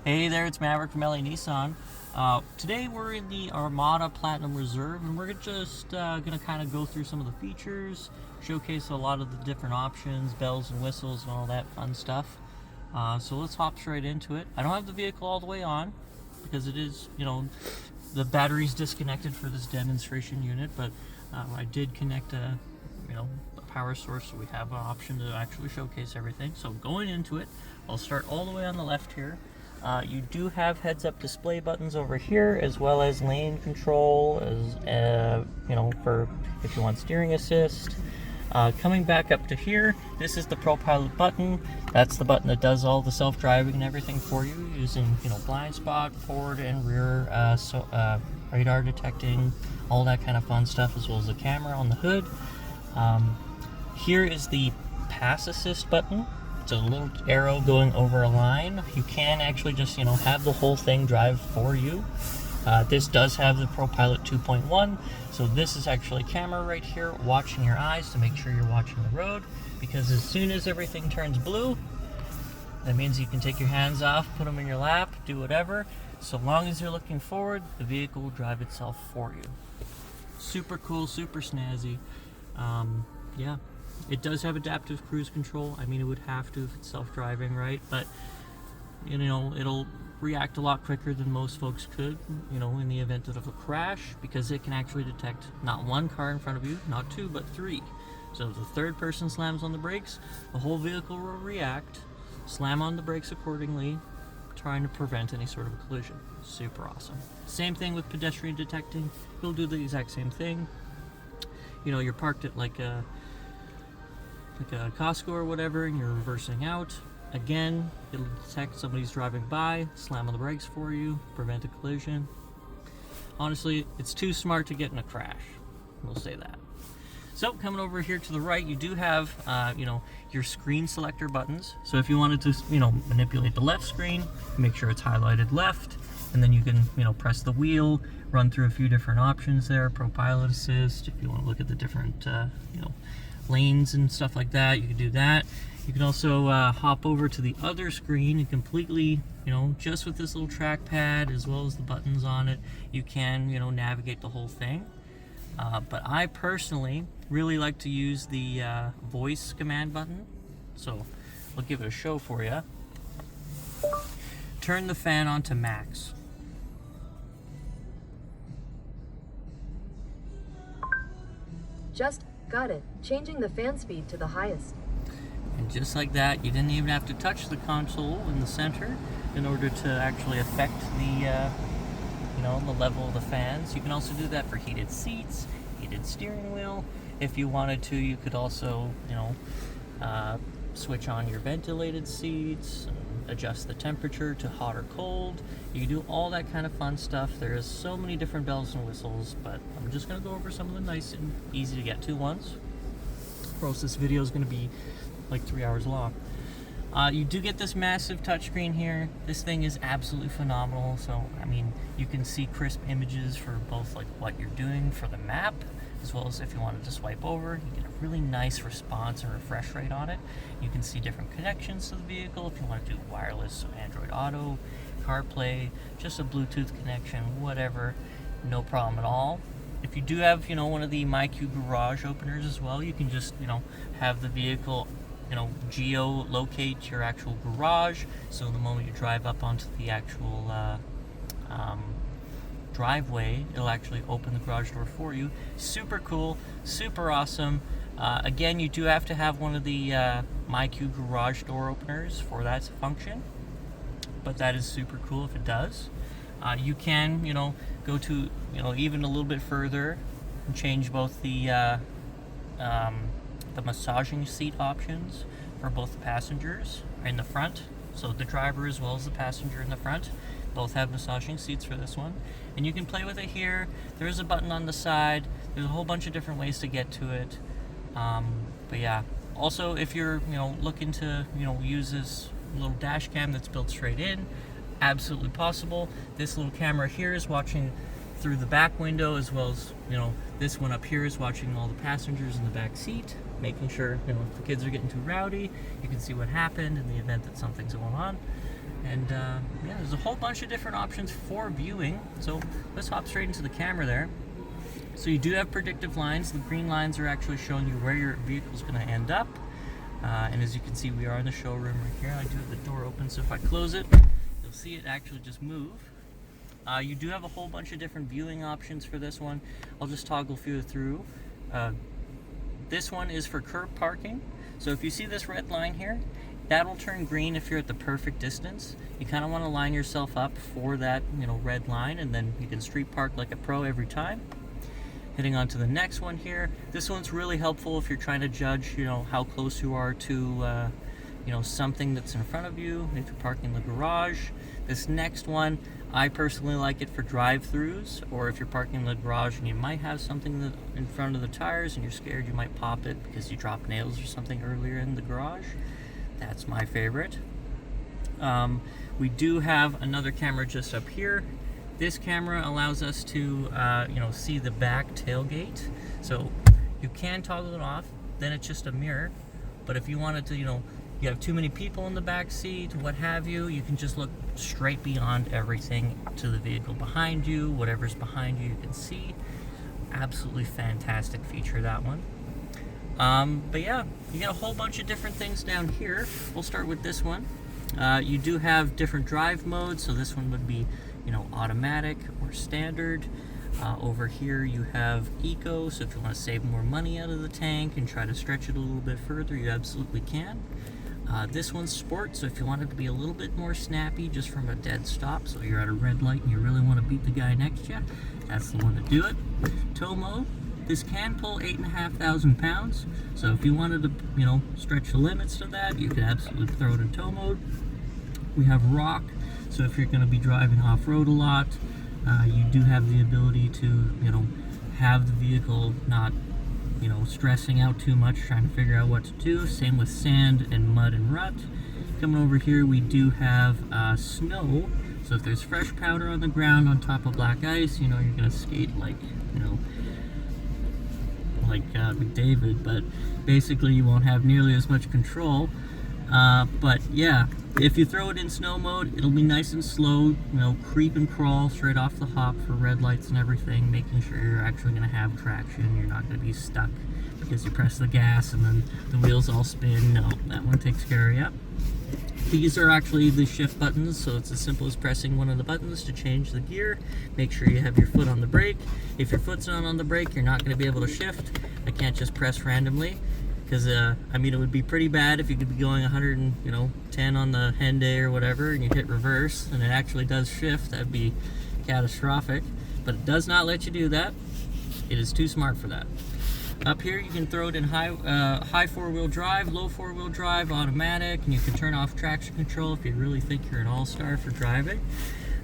Hey there, it's Maverick from LA Nissan. Today we're in the Armada Platinum Reserve, and we're just going to kind of go through some of the features, showcase a lot of the different options, bells and whistles and all that fun stuff. So let's hop straight into it. I don't have the vehicle all the way on because it is, the battery's disconnected for this demonstration unit, but I did connect a power source, so we have an option to actually showcase everything. So going into it, I'll start all the way on the left here. You do have heads-up display buttons over here, as well as lane control, as for if you want steering assist. Coming back up to here, this is the Pro Pilot button. That's the button that does all the self-driving and everything for you, using blind spot, forward and rear, radar detecting, all that kind of fun stuff, as well as the camera on the hood. Here is the pass assist button. It's a little arrow going over a line. You can actually just, have the whole thing drive for you. This does have the Pro Pilot 2.1, so this is actually camera right here watching your eyes to make sure you're watching the road, because as soon as everything turns blue, that means you can take your hands off, put them in your lap, do whatever. So long as you're looking forward, the vehicle will drive itself for you. Super cool, super snazzy. Yeah. It does have adaptive cruise control. I mean, it would have to if it's self-driving, right? But, it'll react a lot quicker than most folks could, in the event of a crash, because it can actually detect not one car in front of you, not two, but three. So if the third person slams on the brakes, the whole vehicle will react, slam on the brakes accordingly, trying to prevent any sort of collision. Super awesome. Same thing with pedestrian detecting. It'll do the exact same thing. You're parked at like a Costco or whatever, and you're reversing out. Again, it'll detect somebody's driving by, slam on the brakes for you, prevent a collision. Honestly, it's too smart to get in a crash. We'll say that. So coming over here to the right, you do have, your screen selector buttons. So if you wanted to, manipulate the left screen, make sure it's highlighted left, and then you can, press the wheel, run through a few different options there. Pro Pilot Assist, if you want to look at the different, lanes and stuff like that, you can do that. You can also hop over to the other screen and completely, just with this little trackpad as well as the buttons on it, you can, navigate the whole thing. But I personally really like to use the voice command button. So I'll give it a show for you. Turn the fan on to max. Just got it. Changing the fan speed to the highest. And just like that, you didn't even have to touch the console in the center in order to actually affect the, the level of the fans. You can also do that for heated seats, heated steering wheel. If you wanted to, you could also, switch on your ventilated seats and adjust the temperature to hot or cold. You can do all that kind of fun stuff. There is so many different bells and whistles, but I'm just going to go over some of the nice and easy to get to ones. Or else this video is going to be like 3 hours long. You do get this massive touchscreen here. This thing is absolutely phenomenal. So, I mean, you can see crisp images for both like what you're doing for the map, as well as if you wanted to swipe over, you get a really nice response and refresh rate on it. You can see different connections to the vehicle if you want to do wireless, so Android Auto, CarPlay, just a Bluetooth connection, whatever, no problem at all. If you do have, one of the MyQ garage openers as well, you can just, have the vehicle, geo-locate your actual garage. So the moment you drive up onto the actual driveway, it'll actually open the garage door for you. Super cool, super awesome. Again, you do have to have one of the MyQ garage door openers for that function, but that is super cool if it does. You can, go to, even a little bit further and change both the massaging seat options for both the passengers in the front, so the driver as well as the passenger in the front both have massaging seats for this one, and you can play with it here. There is a button on the side. There's a whole bunch of different ways to get to it, but yeah. Also, if you're looking to use this little dash cam that's built straight in, absolutely possible. This little camera here is watching through the back window, as well as this one up here is watching all the passengers in the back seat, making sure if the kids are getting too rowdy, you can see what happened in the event that something's going on. And yeah, there's a whole bunch of different options for viewing. So let's hop straight into the camera there. So you do have predictive lines. The green lines are actually showing you where your vehicle is going to end up. And as you can see, we are in the showroom right here. I do have the door open, so if I close it, you'll see it actually just move. You do have a whole bunch of different viewing options for this one. I'll just toggle through. This one is for curb parking. So if you see this red line here, that'll turn green if you're at the perfect distance. You kind of want to line yourself up for that, red line, and then you can street park like a pro every time. Heading on to the next one here. This one's really helpful if you're trying to judge, how close you are to, something that's in front of you, if you're parking in the garage. This next one, I personally like it for drive-throughs, or if you're parking in the garage and you might have something in front of the tires and you're scared you might pop it because you dropped nails or something earlier in the garage. That's my favorite. We do have another camera just up here. This camera allows us to, see the back tailgate. So you can toggle it off, then it's just a mirror. But if you wanted to, you have too many people in the back seat, what have you, you can just look straight beyond everything to the vehicle behind you. Whatever's behind you, you can see. Absolutely fantastic feature, that one. But yeah, you get a whole bunch of different things down here. We'll start with this one. You do have different drive modes, so this one would be, automatic or standard. Over here you have eco, so if you want to save more money out of the tank and try to stretch it a little bit further, you absolutely can. This one's sport, so if you want it to be a little bit more snappy just from a dead stop, so you're at a red light and you really want to beat the guy next to you, that's the one to do it. Tow mode. This can pull 8,500 pounds, so if you wanted to, stretch the limits to that, you could absolutely throw it in tow mode. We have rock, so if you're going to be driving off-road a lot, you do have the ability to, have the vehicle not, stressing out too much, trying to figure out what to do. Same with sand and mud and rut. Coming over here, we do have snow, so if there's fresh powder on the ground on top of black ice, you're going to skate like, McDavid, but basically you won't have nearly as much control. But yeah, if you throw it in snow mode, it'll be nice and slow, creep and crawl straight off the hop for red lights and everything, making sure you're actually going to have traction. You're not going to be stuck because you press the gas and then the wheels all spin. No, that one takes care of you. These are actually the shift buttons, so it's as simple as pressing one of the buttons to change the gear. Make sure you have your foot on the brake. If your foot's not on the brake, you're not going to be able to shift. I can't just press randomly, because it would be pretty bad if you could be going 110 on the Hyundai or whatever, and you hit reverse, and it actually does shift. That'd be catastrophic. But it does not let you do that. It is too smart for that. Up here, you can throw it in high four-wheel drive, low four-wheel drive, automatic, and you can turn off traction control if you really think you're an all-star for driving.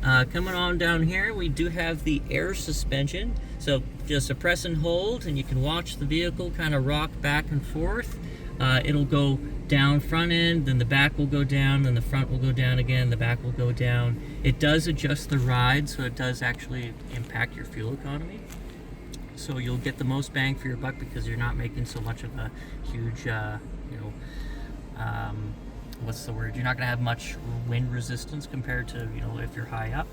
Coming on down here, we do have the air suspension. So just a press and hold, and you can watch the vehicle kind of rock back and forth. It'll go down front end, then the back will go down, then the front will go down again, the back will go down. It does adjust the ride, so it does actually impact your fuel economy. So you'll get the most bang for your buck because you're not making so much of a huge, what's the word? You're not going to have much wind resistance compared to, if you're high up.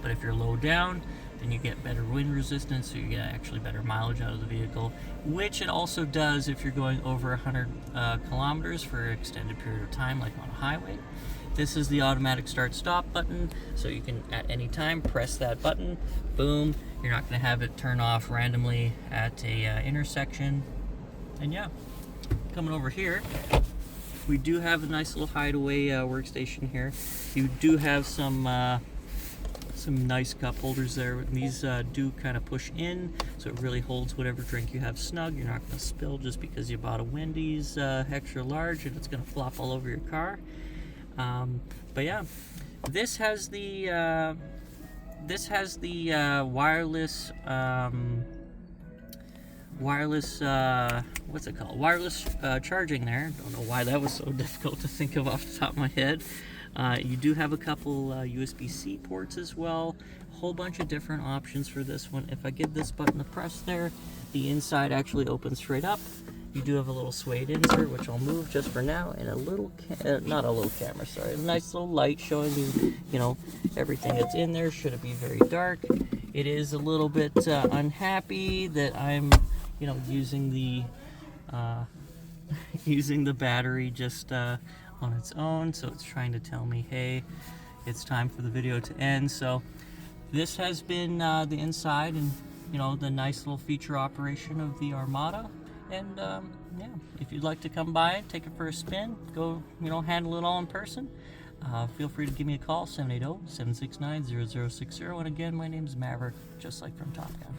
But if you're low down, then you get better wind resistance, so you get actually better mileage out of the vehicle, which it also does if you're going over 100 kilometers for an extended period of time, like on a highway. This is the automatic start-stop button, so you can at any time press that button, boom. You're not going to have it turn off randomly at a intersection. And yeah, coming over here, we do have a nice little hideaway workstation here. You do have some nice cup holders there. These do kind of push in, so it really holds whatever drink you have snug. You're not going to spill just because you bought a Wendy's extra large and it's going to flop all over your car. But yeah, this has the wireless what's it called? Wireless charging there. Don't know why that was so difficult to think of off the top of my head. You do have a couple USB-C ports as well. A whole bunch of different options for this one. If I give this button a press there, the inside actually opens straight up. You do have a little suede insert, which I'll move just for now, and a little, not a little camera, sorry, a nice little light showing you, you know, everything that's in there. Should it be very dark? It is a little bit unhappy that I'm, you know, using the using the battery just on its own, so it's trying to tell me, hey, it's time for the video to end. So this has been the inside and, you know, the nice little feature operation of the Armada. And yeah, if you'd like to come by, take it for a spin, go, you know, handle it all in person, feel free to give me a call, 780-769-0060. And again, my name is Maverick, just like from Top Gun.